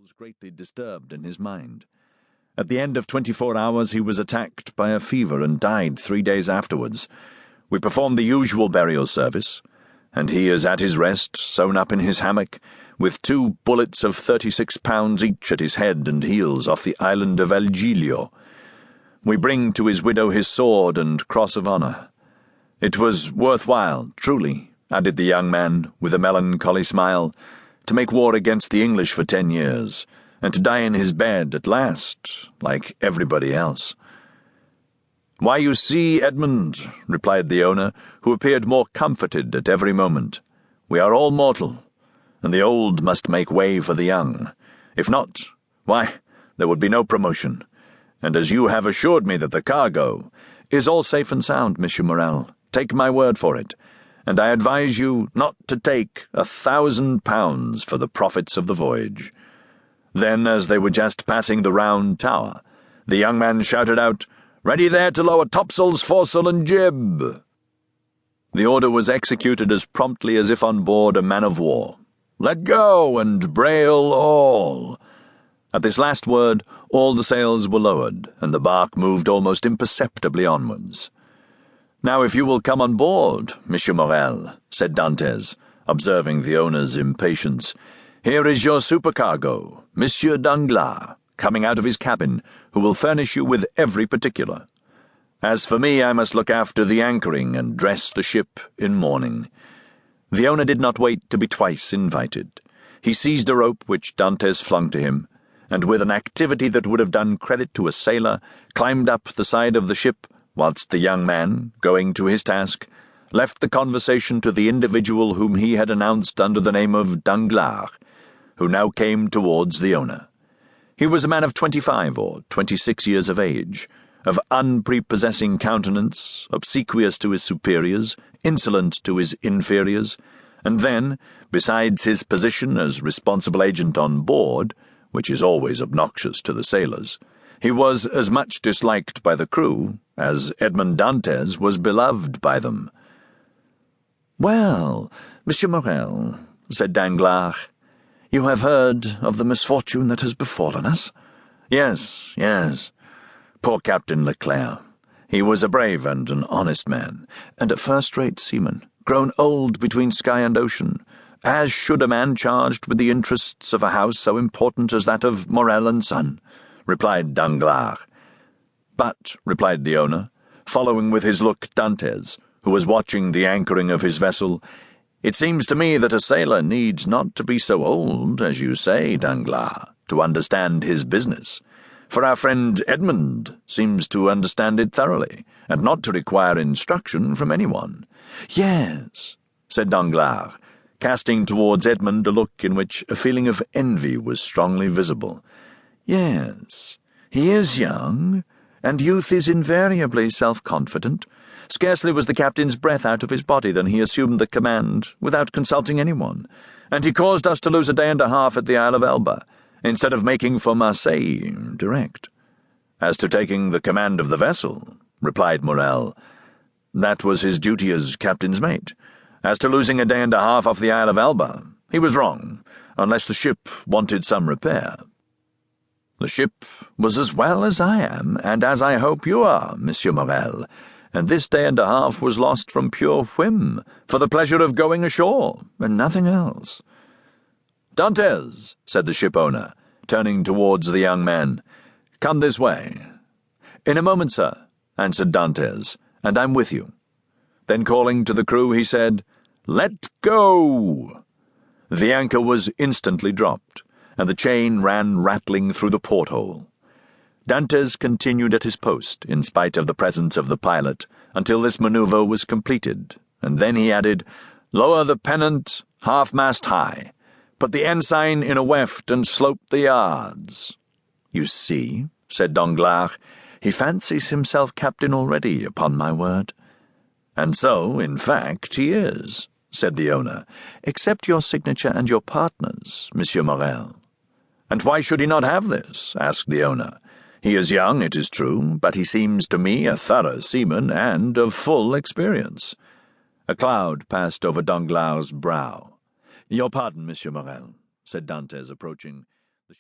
was greatly disturbed in his mind. At the end of 24 hours he was attacked by a fever and died 3 days afterwards. We performed the usual burial service, and he is at his rest, sewn up in his hammock, with 2 bullets of 36 pounds each at his head and heels off the island of El Giglio. We bring to his widow his sword and cross of honour. It was worthwhile, truly, added the young man, with a melancholy smile, to make war against the English for 10 years, and to die in his bed at last, like everybody else. "Why, you see, Edmond," replied the owner, who appeared more comforted at every moment, "we are all mortal, and the old must make way for the young. If not, why, there would be no promotion. And as you have assured me that the cargo is all safe and sound, Monsieur Morel, take my word for it, and I advise you not to take £1,000 for the profits of the voyage." Then, as they were just passing the round tower, the young man shouted out, "Ready there to lower topsails, foresail, and jib!" The order was executed as promptly as if on board a man-of-war. "Let go, and brail all!" At this last word, all the sails were lowered, and the bark moved almost imperceptibly onwards. "Now, if you will come on board, Monsieur Morel," said Dantes, observing the owner's impatience, "here is your supercargo, Monsieur Danglars, coming out of his cabin, who will furnish you with every particular. As for me, I must look after the anchoring and dress the ship in mourning." The owner did not wait to be twice invited. He seized a rope which Dantes flung to him, and with an activity that would have done credit to a sailor, climbed up the side of the ship, whilst the young man, going to his task, left the conversation to the individual whom he had announced under the name of Danglars, who now came towards the owner. He was a man of 25 or 26 years of age, of unprepossessing countenance, obsequious to his superiors, insolent to his inferiors, and then, besides his position as responsible agent on board, which is always obnoxious to the sailors, he was as much disliked by the crew as Edmond Dantes was beloved by them. "Well, Monsieur Morel," said Danglars, "you have heard of the misfortune that has befallen us?" Yes. Poor Captain Leclerc. He was a brave and an honest man, and a first-rate seaman, grown old between sky and ocean, as should a man charged with the interests of a house so important as that of Morel and Son," replied Danglars. "But," replied the owner, following with his look Dantes, who was watching the anchoring of his vessel, "it seems to me that a sailor needs not to be so old, as you say, Danglars, to understand his business, for our friend Edmond seems to understand it thoroughly, and not to require instruction from anyone." "Yes," said Danglars, casting towards Edmond a look in which a feeling of envy was strongly visible. "Yes, he is young, and youth is invariably self-confident. Scarcely was the captain's breath out of his body than he assumed the command without consulting anyone, and he caused us to lose a day and a half at the Isle of Elba, instead of making for Marseille direct." "As to taking the command of the vessel," replied Morel, "that was his duty as captain's mate. As to losing a day and a half off the Isle of Elba, he was wrong, unless the ship wanted some repair." "The ship was as well as I am, and as I hope you are, Monsieur Morel, and this day and a half was lost from pure whim, for the pleasure of going ashore, and nothing else." "Dantes," said the ship-owner, turning towards the young man, "come this way." "In a moment, sir," answered Dantes, "and I'm with you." Then calling to the crew, he said, "Let go!" The anchor was instantly dropped, and the chain ran rattling through the porthole. Dantes continued at his post, in spite of the presence of the pilot, until this manoeuvre was completed, and then he added, "Lower the pennant half-mast high. Put the ensign in a weft and slope the yards." "You see," said Danglars, "he fancies himself captain already, upon my word." "And so, in fact, he is," said the owner, "except your signature and your partner's, Monsieur Morel." "And why should he not have this?" asked the owner. "He is young, it is true, but he seems to me a thorough seaman and of full experience." A cloud passed over Danglars' brow. "Your pardon, Monsieur Morel," said Dantes, approaching.